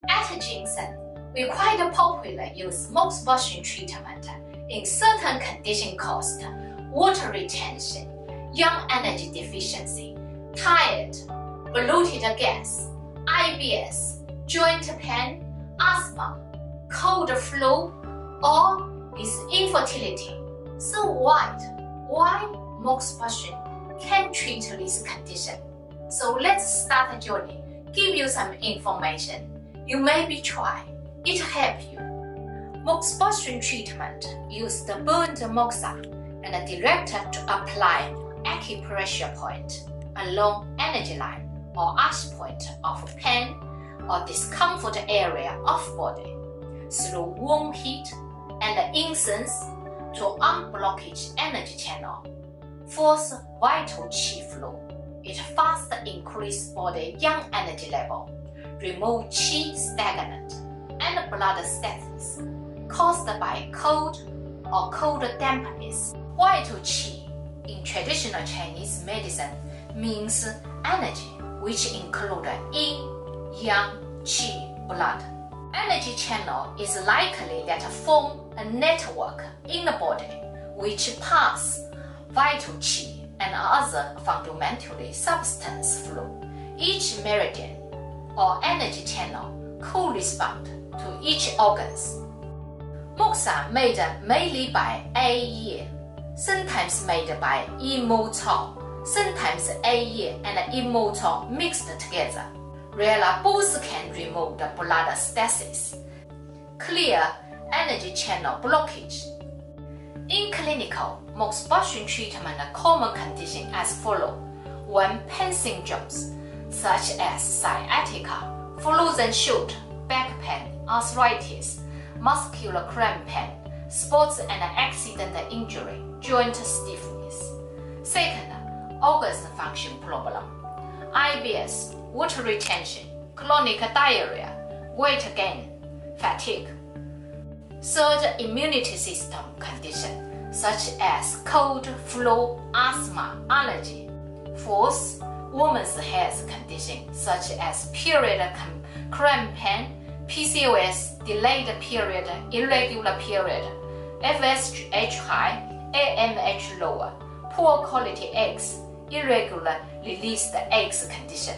At GinSen, we quite popular use Moxibustion treatment in certain conditions caused water retention, young energy deficiency, tired, bloated gas, IBS, joint pain, asthma, cold flu, or is infertility. So why Moxibustion can treat this condition? So let's start the journey. Give you some information. You maybe try. It help you. Moxibustion treatment use the burned Moxa and direct to apply acupressure point along energy line or ash point of pain or discomfort area of body through warm heat and incense to unblockage energy channel, force vital qi flow. It fast increase body young energy level, remove qi stagnant and blood stasis caused by cold or cold dampness. Vital qi in traditional Chinese medicine means energy, which include yin, yang, qi, blood. Energy channel is likely that form a network in the body which pass vital qi and other fundamentally substance flow. Each meridian or energy channel correspond to each organs. Moxa made mainly by A Yi, sometimes made by Yi Mo Cao, sometimes A Yi and Yi Mo Cao mixed together. Rela both can remove the blood stasis, clear energy channel blockage. In clinical, Moxibustion treatment common conditions as follow. 1. Pain syndromes such as sciatica, frozen shoulder, back pain, arthritis, muscular cramp pain, sports and accident injury, joint stiffness. 2. Organs function problem. IBS, water retention, chronic diarrhea, weight gain, fatigue. 3. Immunity system condition such as cold, flu, asthma, allergy. 4. Women's health condition such as period cramp pain, PCOS, delayed period, irregular period, FSH high, AMH lower, poor quality eggs, irregular released eggs condition.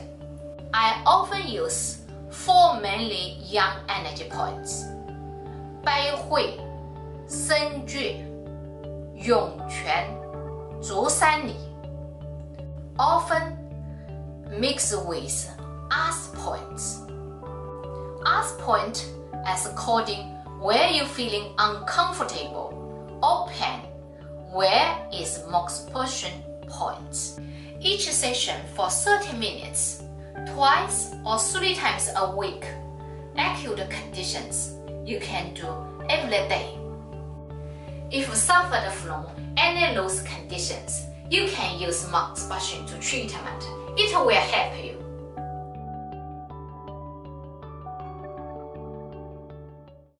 I often use 4 mainly young energy points: 百会、生觉、涌泉、足三里. Often mix with ask points. Ask point as according where you feeling uncomfortable or pain, where is Moxibustion points. Each session for 30 minutes, twice or 3 times a week. Acute conditions you can do every day. If you suffered from any of those conditions, you can use Moxibustion to treatment. It will help you.